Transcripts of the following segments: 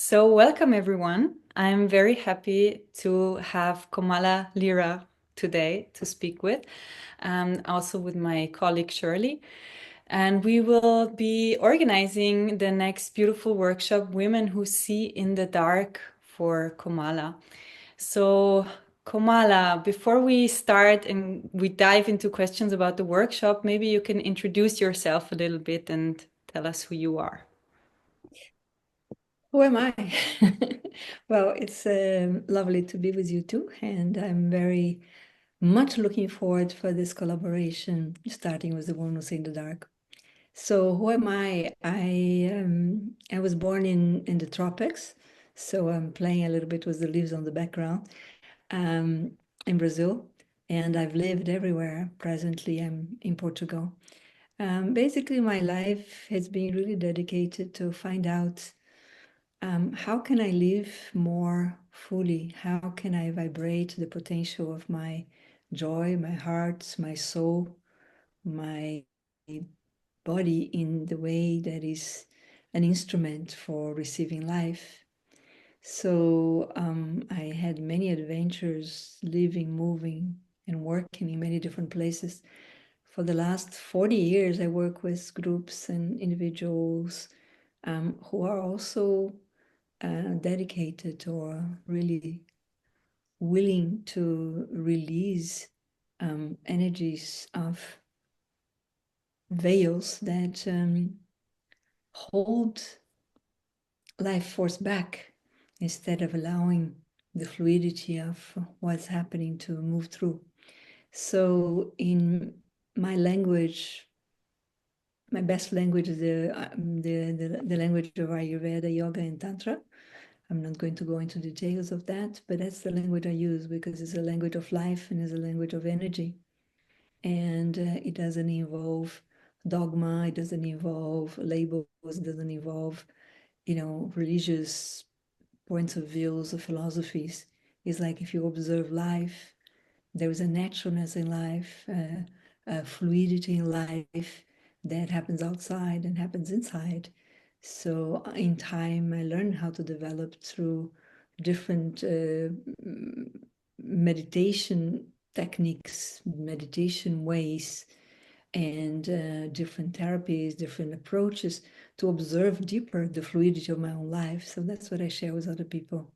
So, welcome everyone. I'm very happy to have Komala Lyra today to speak with, also with my colleague Shirley. And we will be organizing the next beautiful workshop, Women Who See in the Dark, for Komala. So, Komala, before we start and we dive into questions about the workshop, maybe you can introduce yourself a little bit and tell us who you are. Who am I? Well, it's lovely to be with you too, and I'm very much looking forward for this collaboration, starting with the Woman Who's in the Dark. So, who am I? I was born in the tropics, so I'm playing a little bit with the leaves on the background um, in Brazil, and I've lived everywhere. Presently, I'm in Portugal. Basically, my life has been really dedicated to find out how can I live more fully? How can I vibrate the potential of my joy, my heart, my soul, my body in the way that is an instrument for receiving life? So I had many adventures living, moving, and working in many different places. For the last 40 years, I work with groups and individuals who are also dedicated or really willing to release energies of veils that hold life force back instead of allowing the fluidity of what's happening to move through. So in my language, my best language is the language of Ayurveda, Yoga, and Tantra. I'm not going to go into details of that, but that's the language I use because it's a language of life and it's a language of energy. And it doesn't involve dogma, it doesn't involve labels, it doesn't involve, religious points of views or philosophies. It's like if you observe life, there is a naturalness in life, a fluidity in life that happens outside and happens inside. So in time, I learned how to develop through different meditation techniques, meditation ways, and different therapies, different approaches to observe deeper the fluidity of my own life. So that's what I share with other people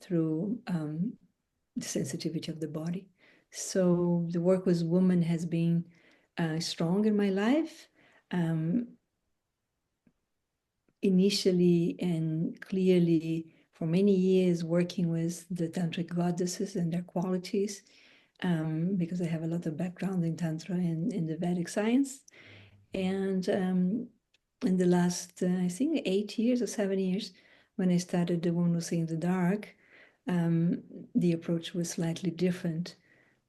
through the sensitivity of the body. So the work with women has been strong in my life. Um, Initially and clearly for many years working with the tantric goddesses and their qualities, because I have a lot of background in tantra and in the Vedic science. And in the last, I think 8 years or 7 years, when I started the Woman Who's in the Dark, the approach was slightly different.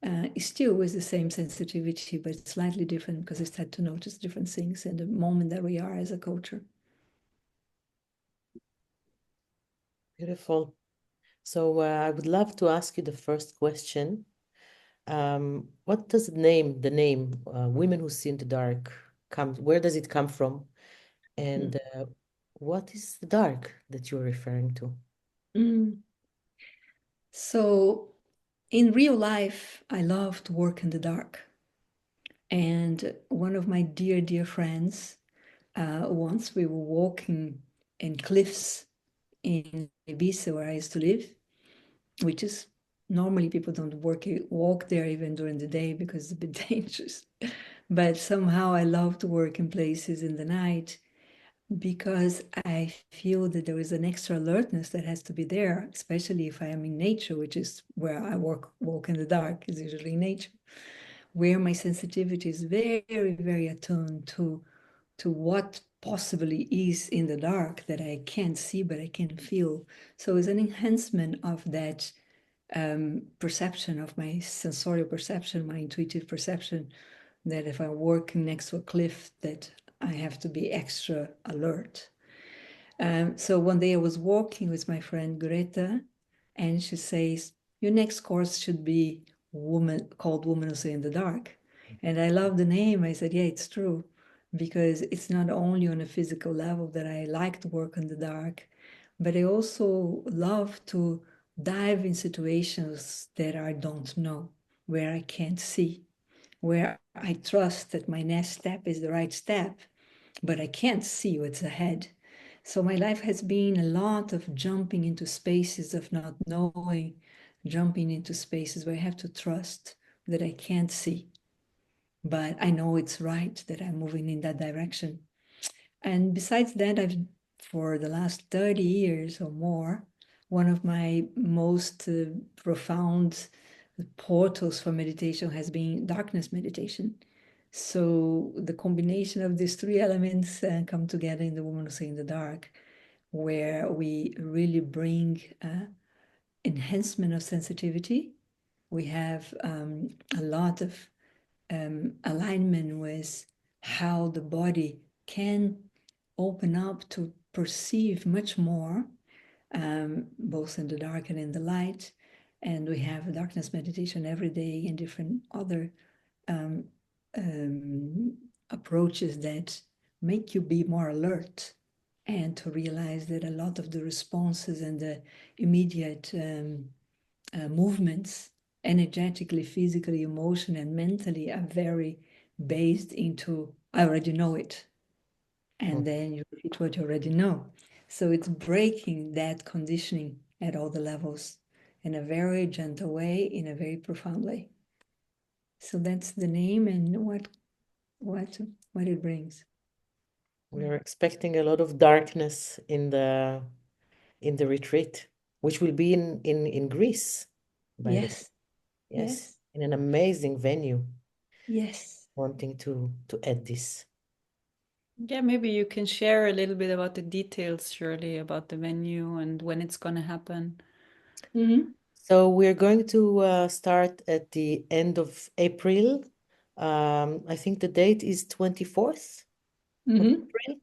It still was the same sensitivity, but slightly different because I started to notice different things in the moment that we are as a culture. Beautiful. So I would love to ask you the first question. What does the name Women Who See in the Dark where does it come from? And what is the dark that you're referring to? Mm. So in real life, I love to work in the dark. And one of my dear, dear friends, once we were walking in cliffs in Ibiza, where I used to live, which is normally people don't walk there even during the day because it's a bit dangerous. But somehow I love to work in places in the night because I feel that there is an extra alertness that has to be there, especially if I am in nature, which is where I walk in the dark, is usually in nature, where my sensitivity is very, very attuned to what possibly is in the dark that I can't see, but I can feel. So it's an enhancement of that perception, of my sensorial perception, my intuitive perception, that if I'm working next to a cliff, that I have to be extra alert. So one day I was walking with my friend Greta, and she says, "Your next course should be called Woman Who See in the Dark." And I love the name. I said, "Yeah, it's true." Because it's not only on a physical level that I like to work in the dark, but I also love to dive in situations that I don't know, where I can't see, where I trust that my next step is the right step, but I can't see what's ahead. So my life has been a lot of jumping into spaces of not knowing, jumping into spaces where I have to trust that I can't see, but I know it's right that I'm moving in that direction. And besides that, for the last 30 years or more, one of my most profound portals for meditation has been darkness meditation. So the combination of these three elements come together in the Woman Who Say in the Dark, where we really bring enhancement of sensitivity. We have a lot of alignment with how the body can open up to perceive much more, both in the dark and in the light. And we have darkness meditation every day and different other um, approaches that make you be more alert and to realize that a lot of the responses and the immediate movements, energetically, physically, emotionally, and mentally, are very based into I already know it, and then you repeat what you already know. So it's breaking that conditioning at all the levels in a very gentle way, in a very profound way. So that's the name and what it brings. We're expecting a lot of darkness in the retreat, which will be in Greece, by the way. Yes, Yes, yes, in an amazing venue. yes. Wanting to add this. Yeah, maybe you can share a little bit about the details, Shirley, about the venue and when it's going to happen. Mm-hmm. So we're going to start at the end of April. I think the date is 24th of Mm-hmm. April.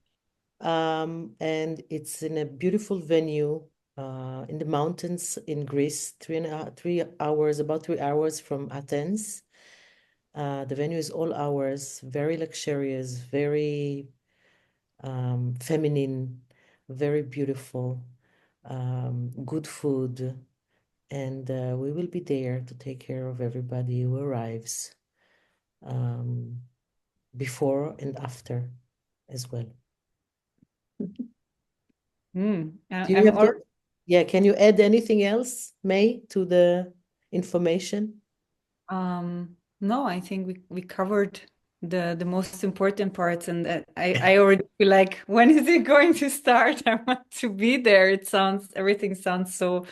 And it's in a beautiful venue in the mountains in Greece, 3 hours, about 3 hours from Athens. The venue is all ours, very luxurious, very feminine, very beautiful, good food. And we will be there to take care of everybody who arrives before and after as well. Do you I'm have yeah, can you add anything else, May, to the information? No, I think we covered the most important parts, and I already feel like when is it going to start? I want to be there. Everything sounds so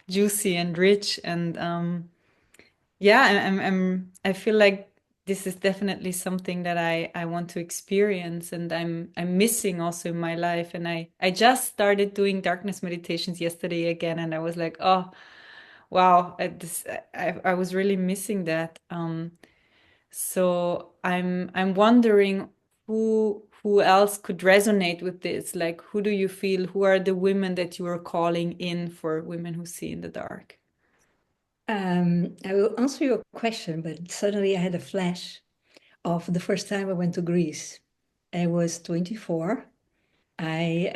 juicy and rich, and yeah, I feel like this is definitely something that I want to experience, and I'm missing also in my life. And I just started doing darkness meditations yesterday again, and I was like, oh wow, I was really missing that. So I'm wondering who else could resonate with this? Like, who do you feel? Who are the women that you are calling in for Women Who See in the Dark? I will answer your question, but suddenly I had a flash of the first time I went to Greece. I was 24. I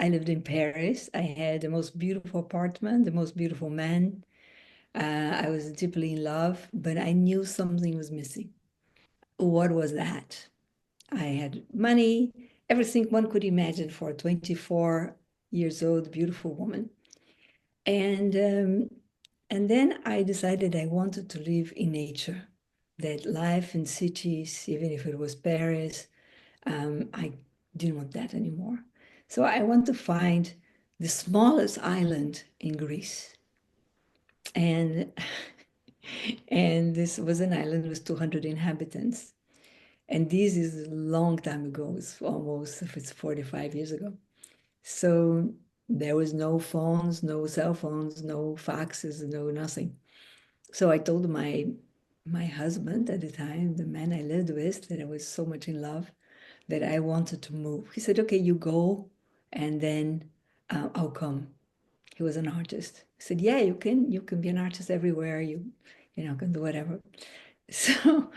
I lived in Paris. I had the most beautiful apartment, the most beautiful man. I was deeply in love, but I knew something was missing. What was that? I had money, everything one could imagine for a 24 years old beautiful woman. And then I decided I wanted to live in nature, that life in cities, even if it was Paris, I didn't want that anymore. So I want to find the smallest island in Greece. And and this was an island with 200 inhabitants. And this is a long time ago. It's almost, if it's 45 years ago. So there was no phones, no cell phones, no faxes, no nothing. So I told my husband at the time, the man I lived with, that I was so much in love that I wanted to move. He said, "Okay, you go, and then I'll come." He was an artist. He said, "Yeah, you can be an artist everywhere. You can do whatever." So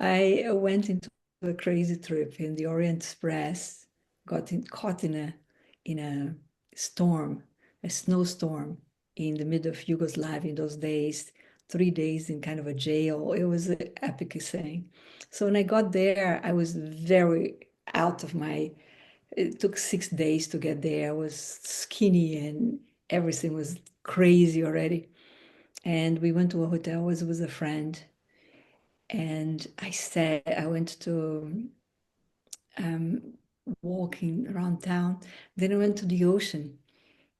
I went into a crazy trip in the Orient Express, caught in in a storm, a snowstorm in the middle of Yugoslavia in those days, 3 days in kind of a jail. It was an epic thing. So when I got there, I was very out of my, it took 6 days to get there. I was skinny and everything was crazy already. And we went to a hotel, was with a friend. And I went to walking around town. Then I went to the ocean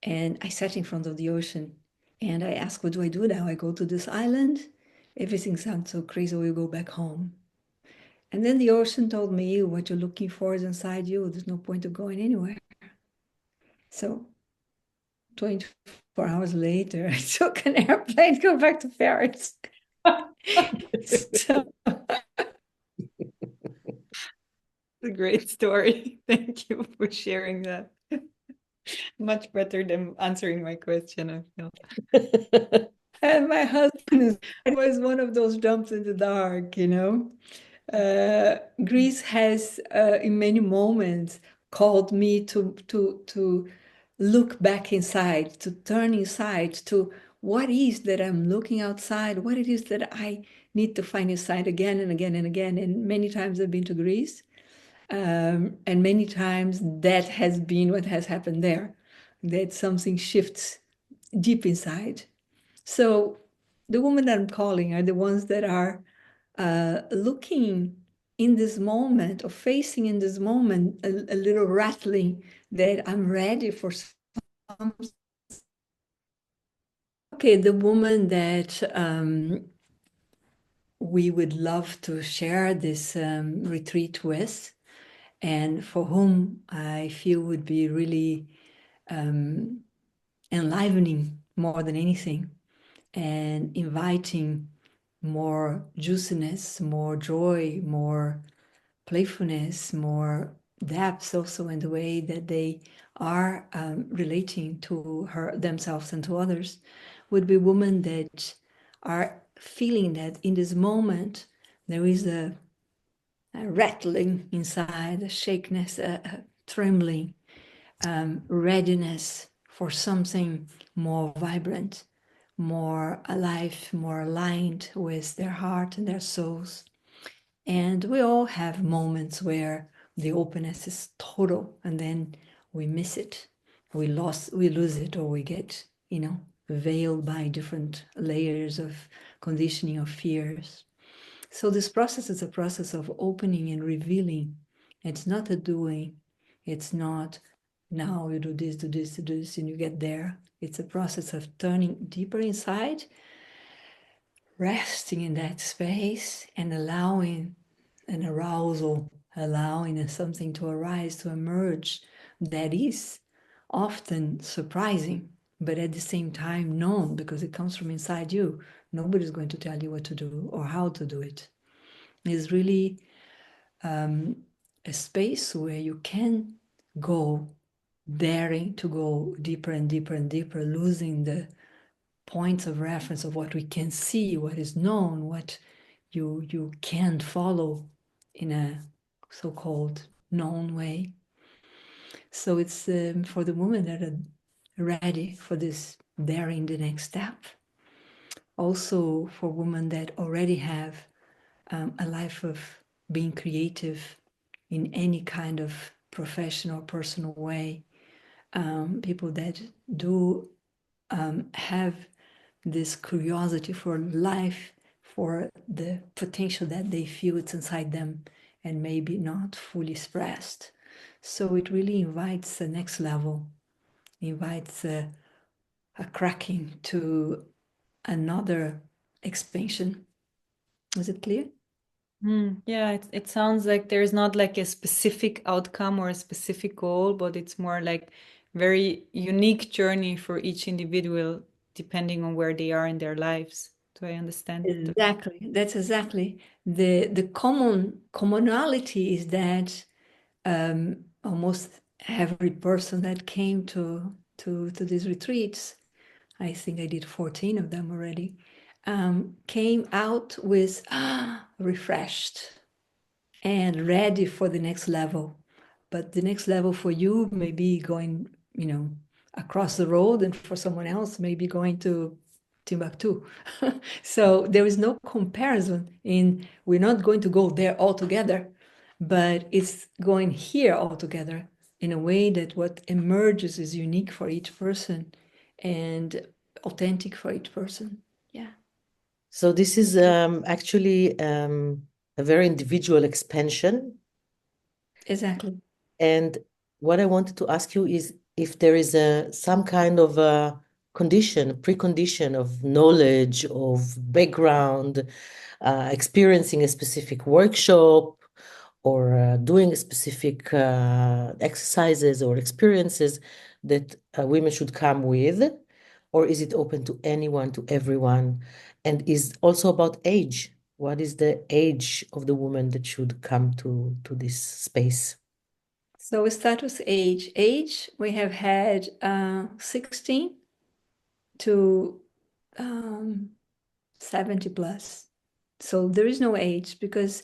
and I sat in front of the ocean and I asked, what do I do now? I go to this island. Everything sounds so crazy. We'll go back home. And then the ocean told me, what you're looking for is inside you. There's no point of going anywhere. So 24 hours later, I took an airplane to go back to Paris. So, A great story. Thank you for sharing that. Much better than answering my question, I feel. and my husband was one of those jumps in the dark, you know. Greece has, in many moments, called me to look back inside, to turn inside, to what is that I'm looking outside, what it is that I need to find inside again and again and again. And many times I've been to Greece, and many times that has been what has happened there, that something shifts deep inside. So the women that I'm calling are the ones that are looking in this moment or facing in this moment a little rattling that I'm ready for some. Okay, the woman that we would love to share this retreat with, and for whom I feel would be really enlivening more than anything, and inviting more juiciness, more joy, more playfulness, more depth also in the way that they are relating to themselves and to others, would be women that are feeling that in this moment there is a rattling inside, a shakiness, a trembling, readiness for something more vibrant, more alive, more aligned with their heart and their souls. And we all have moments where the openness is total and then we miss it. We lose it, or we get, veiled by different layers of conditioning of fears. So this process is a process of opening and revealing. It's not a doing. It's not now you do this, do this, do this, and you get there. It's a process of turning deeper inside, resting in that space and allowing an arousal, allowing something to arise, to emerge that is often surprising, but at the same time known because it comes from inside you. Nobody's going to tell you what to do or how to do it. It's really a space where you can go, daring to go deeper and deeper and deeper, losing the points of reference of what we can see, what is known, what you can't follow in a so-called known way. So it's for the women that are ready for this daring the next step. Also for women that already have a life of being creative in any kind of professional or personal way. People that do have this curiosity for life, for the potential that they feel it's inside them and maybe not fully expressed. So it really invites the next level, invites a cracking to another expansion. Was it clear? Yeah, it sounds like there's not like a specific outcome or a specific goal, but it's more like very unique journey for each individual, depending on where they are in their lives. Do I understand? Exactly. That's exactly the commonality is that almost every person that came to these retreats, I think I did 14 of them already, came out with refreshed and ready for the next level, but the next level for you may be going, across the road, and for someone else, maybe going to Timbuktu. So there is no comparison we're not going to go there all together, but it's going here all together in a way that what emerges is unique for each person and authentic for each person. Yeah. So this is actually a very individual expansion. Exactly. And what I wanted to ask you is if there is some kind of a precondition of knowledge, of background, experiencing a specific workshop, or doing specific exercises or experiences that women should come with, or is it open to anyone, to everyone? And is also about age. What is the age of the woman that should come to this space? So we start with age. Age, we have had 16 to 70 plus. So there is no age, because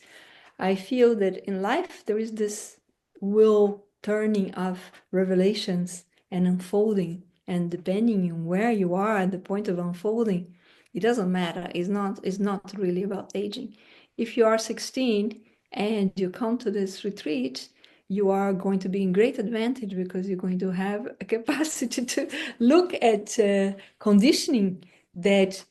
I feel that in life there is this will turning of revelations and unfolding. And depending on where you are at the point of unfolding, it doesn't matter. It's not really about aging. If you are 16 and you come to this retreat, you are going to be in great advantage, because you're going to have a capacity to look at conditioning that,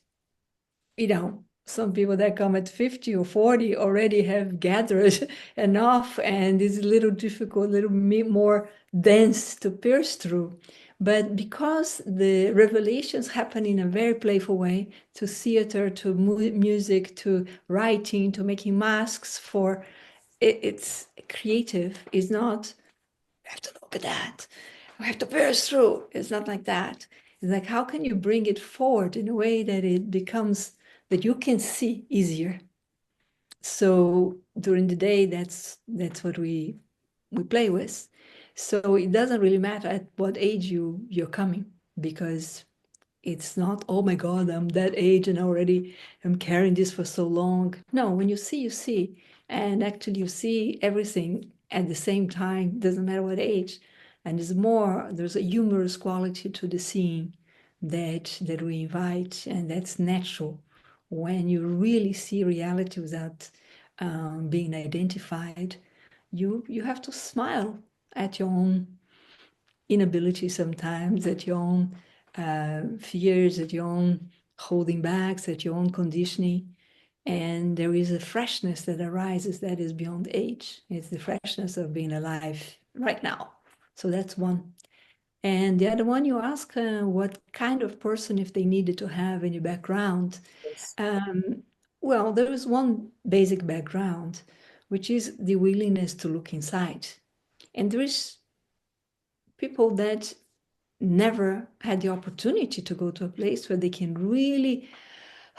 some people that come at 50 or 40 already have gathered enough, and it's a little difficult, a little more dense to pierce through. But because the revelations happen in a very playful way, to theater, to music, to writing, to making masks, it's creative. It's not, you have to look at that, we have to pierce through. It's not like that. It's like, how can you bring it forward in a way that it becomes that you can see easier? So during the day, that's what we play with. So it doesn't really matter at what age you're coming, because it's not, oh my God, I'm that age and already I'm carrying this for so long. No, when you see, you see. And actually you see everything at the same time, doesn't matter what age. And there's a humorous quality to the seeing that we invite, and that's natural. When you really see reality without being identified, you have to smile at your own inability sometimes, at your own fears, at your own holding backs, at your own conditioning. And there is a freshness that arises that is beyond age. It's the freshness of being alive right now. So that's one. And the other one, you ask what kind of person, if they needed to have any background. Yes. Well, there is one basic background, which is the willingness to look inside. And there is people that never had the opportunity to go to a place where they can really,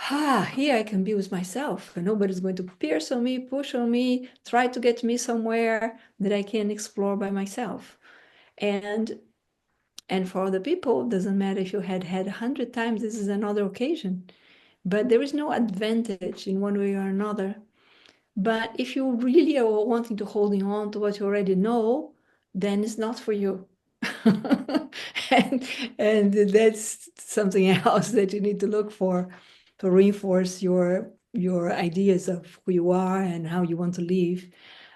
here I can be with myself, and nobody's going to pierce on me, push on me, try to get me somewhere that I can explore by myself. And for other people, it doesn't matter if you had 100 times, this is another occasion. But there is no advantage in one way or another. But if you really are wanting to holding on to what you already know, then it's not for you. and that's something else that you need to look for to reinforce your ideas of who you are and how you want to live.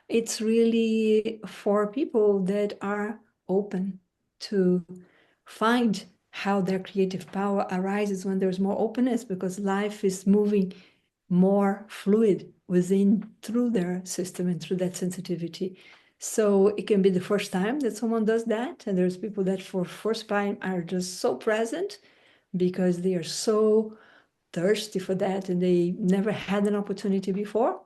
It's really for people that are open to find how their creative power arises when there's more openness, because life is moving more fluid through their system and through that sensitivity. So it can be the first time that someone does that, and there's people that for first time are just so present because they are so thirsty for that and they never had an opportunity before.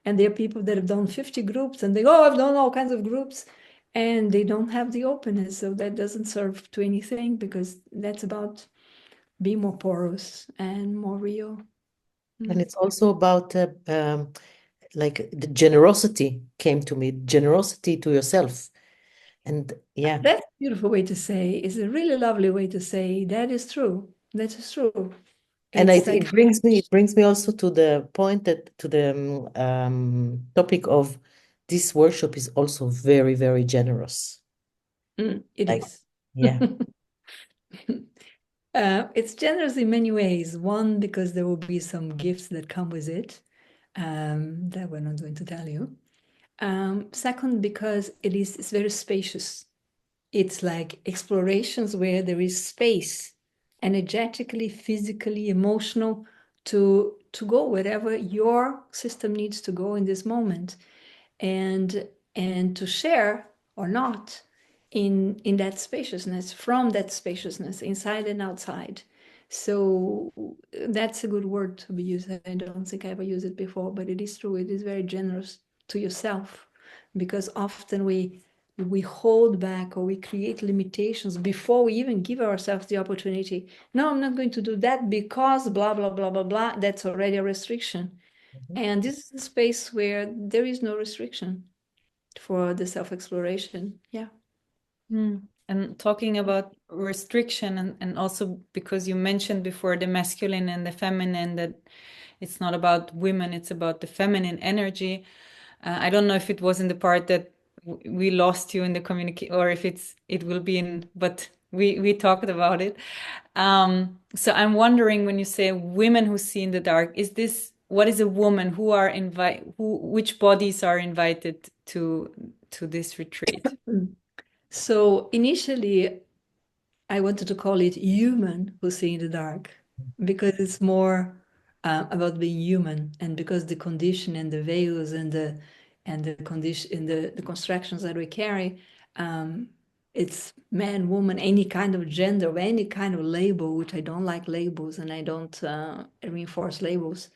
And there are people that have done 50 groups and I've done all kinds of groups, and they don't have the openness. So that doesn't serve to anything, because that's about being more porous and more real. And it's also about like the generosity came to me, generosity to yourself. And yeah, That's a beautiful way to say. It's a really lovely way to say. That is true. That is true. and It's like, it brings me also to the point that to the topic of this workshop is also very, very generous. It Like, is. yeah. It's generous in many ways. One, because there will be some gifts that come with it that we're not going to tell you. Second, because it's very spacious. It's like explorations where there is space, energetically, physically, emotional, to go wherever your system needs to go in this moment, and to share or not in that spaciousness, from that spaciousness, inside and outside. So that's a good word to be used. I don't think I ever used it before, but it is true. It is very generous to yourself, because often we hold back or we create limitations before we even give ourselves the opportunity. No, I'm not going to do that because blah, blah, blah, blah, blah. That's already a restriction. And this is a space where there is no restriction for the self-exploration. Yeah. And talking about restriction, and also because you mentioned before the masculine and the feminine, that it's not about women, it's about the feminine energy. I don't know if it was in the part that we lost you in the communication, or if it will be in, but we talked about it. So I'm wondering, when you say women who see in the dark, is this, what is a woman? Which bodies are invited to this retreat? So initially, I wanted to call it human who see in the dark, because it's more about being human, and because the condition and the veils and the condition and the constructions that we carry, it's man, woman, any kind of gender, or any kind of label, which I don't like labels, and I don't reinforce labels,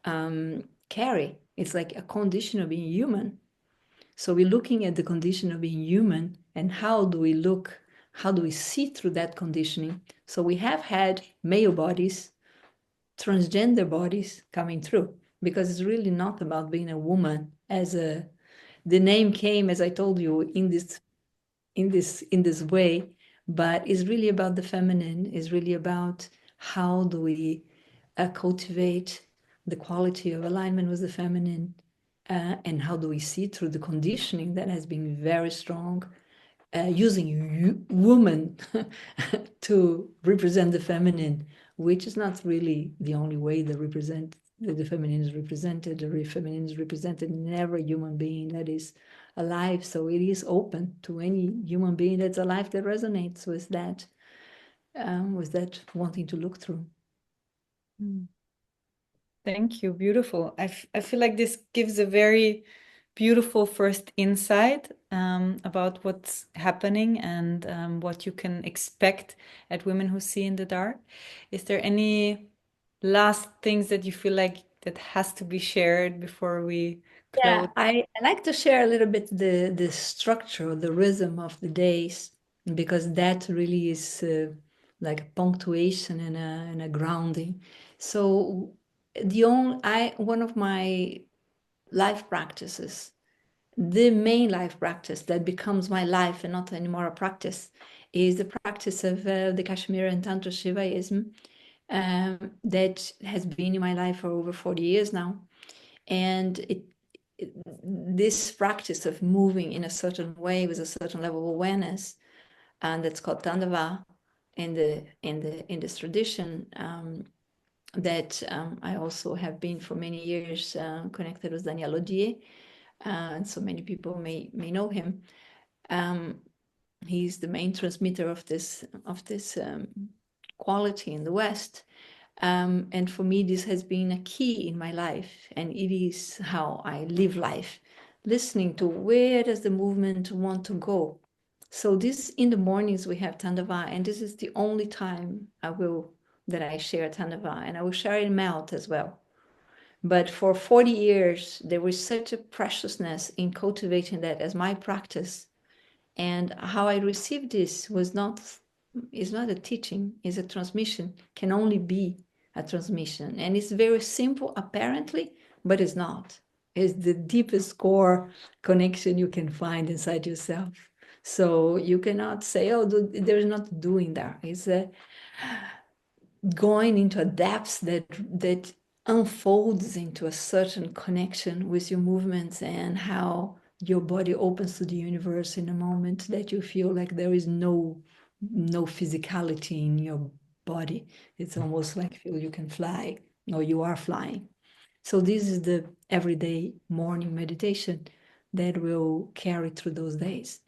carry. It's like a condition of being human. So we're looking at the condition of being human, and how do we look, how do we see through that conditioning? So we have had male bodies, transgender bodies coming through, because it's really not about being a woman. The name came, as I told you, in this way, but it's really about the feminine. It's really about how do we cultivate the quality of alignment with the feminine, and how do we see through the conditioning that has been very strong, using woman to represent the feminine, which is not really the only way the feminine is represented. The feminine is represented in every human being that is alive. So it is open to any human being that's alive that resonates with that wanting to look through. Thank you. Beautiful. I feel like this gives a very beautiful first insight about what's happening, and what you can expect at Women Who See in the Dark. Is there any last things that you feel like that has to be shared before we close? Yeah, I like to share a little bit the structure, the rhythm of the days, because that really is like a punctuation and a grounding. So one of my life practices, the main life practice that becomes my life and not anymore a practice, is the practice of the Kashmir and Tantra Shivaism, that has been in my life for over 40 years now. And this practice of moving in a certain way with a certain level of awareness, and that's called Tandava in this tradition, that I also have been for many years connected with Daniel Odier, and so many people may know him. He's the main transmitter of this quality in the West. And for me, this has been a key in my life, and it is how I live life, listening to where does the movement want to go. So this, in the mornings we have Tandava, and this is the only time that I share Tandava, and I will share in Melt as well. But for 40 years, there was such a preciousness in cultivating that as my practice. And how I received this is not a teaching, it's a transmission, can only be a transmission. And it's very simple, apparently, but it's not. It's the deepest core connection you can find inside yourself. So you cannot say, oh, there's not doing that. It's going into a depth that unfolds into a certain connection with your movements, and how your body opens to the universe in a moment that you feel like there is no physicality in your body. It's almost like feel you can fly or you are flying. So this is the everyday morning meditation that will carry through those days.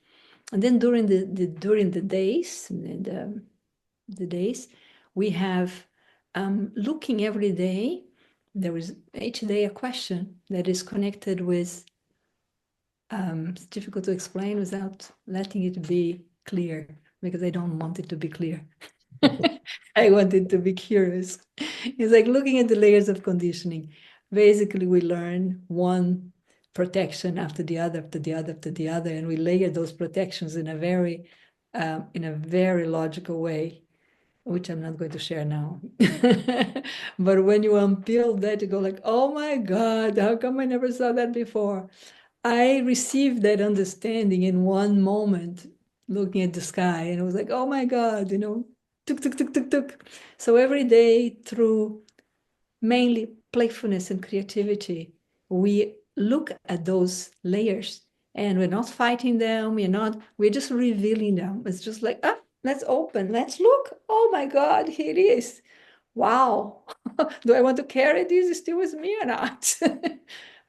And then during the days, we have looking every day. There is each day a question that is connected with. It's difficult to explain without letting it be clear, because I don't want it to be clear. I want it to be curious. It's like looking at the layers of conditioning. Basically, we learn one protection after the other, after the other, after the other, and we layer those protections in a very logical way, which I'm not going to share now. But when you unpeel that, you go like, oh my God, how come I never saw that before? I received that understanding in one moment, looking at the sky, and it was like, oh my God, tuk, tuk, tuk, tuk, tuk. So every day, through mainly playfulness and creativity, we look at those layers, and we're not fighting them. We're just revealing them. It's just like, let's open, let's look. Oh my God, here it is. Wow. Do I want to carry this still with me or not?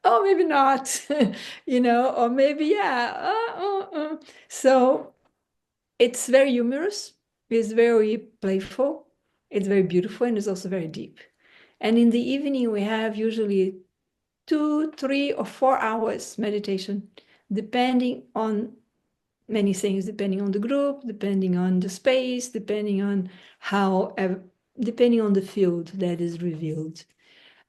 Oh, maybe not, or maybe, yeah. So it's very humorous, it's very playful, it's very beautiful, and it's also very deep. And in the evening, we have usually 2, 3, or 4 hours meditation, depending on many things, depending on the group, depending on the space, depending on depending on the field that is revealed.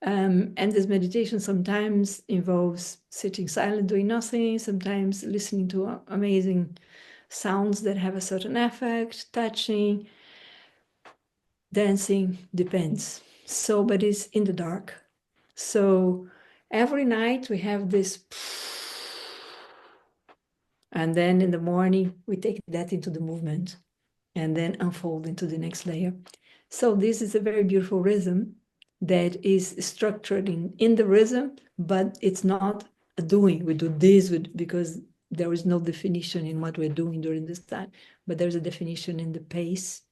And this meditation sometimes involves sitting silent, doing nothing, sometimes listening to amazing sounds that have a certain effect, touching, dancing, depends. So, but it's in the dark. So every night we have this, and then in the morning we take that into the movement and then unfold into the next layer. So this is a very beautiful rhythm that is structured in the rhythm, but it's not a doing. We do this because there is no definition in what we're doing during this time, but there's a definition in the pace,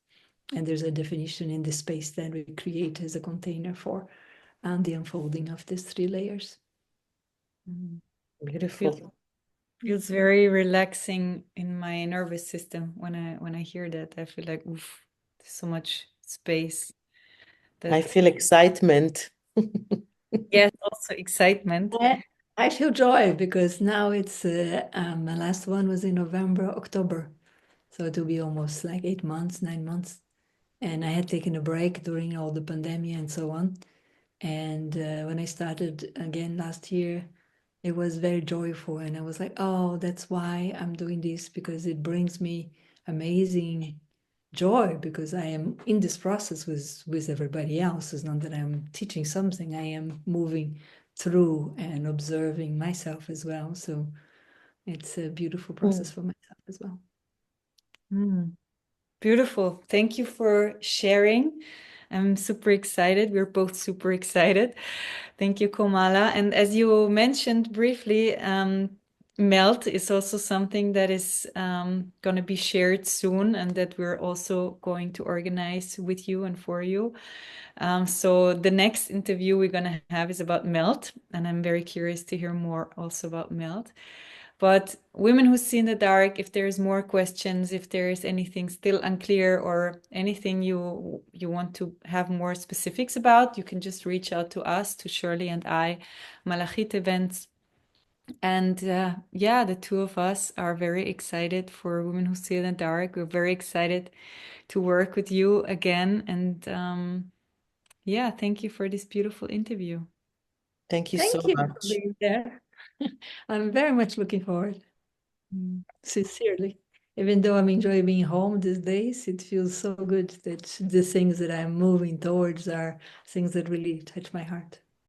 and there's a definition in the space that we create as a container for the unfolding of these 3 layers. Beautiful. Feels very relaxing in my nervous system when I hear that. I feel like, oof, there's so much space. I feel excitement. Yes, also excitement. I feel joy because now it's my last one was in November, October, so it will be almost like 8 months, 9 months, and I had taken a break during all the pandemic and so on. And when I started again last year, it was very joyful, and I was like, oh, that's why I'm doing this, because it brings me amazing joy, because I am in this process with everybody else. It's not that I'm teaching something, I am moving through and observing myself as well. So it's a beautiful process for myself as well. Beautiful. Thank you for sharing. I'm super excited. We're both super excited. Thank you, Komala. And as you mentioned briefly, Melt is also something that is going to be shared soon, and that we're also going to organize with you and for you. So the next interview we're going to have is about Melt, and I'm very curious to hear more also about Melt. But Women Who See in the Dark, if there's more questions, if there is anything still unclear or anything you want to have more specifics about, you can just reach out to us, to Shirley and I, Malachit Events. And yeah, the two of us are very excited for Women Who See in the Dark. We're very excited to work with you again. And yeah, thank you for this beautiful interview. Thank you Thank so you much. for being there. I'm very much looking forward, sincerely. Even though I'm enjoying being home these days, it feels so good that the things that I'm moving towards are things that really touch my heart.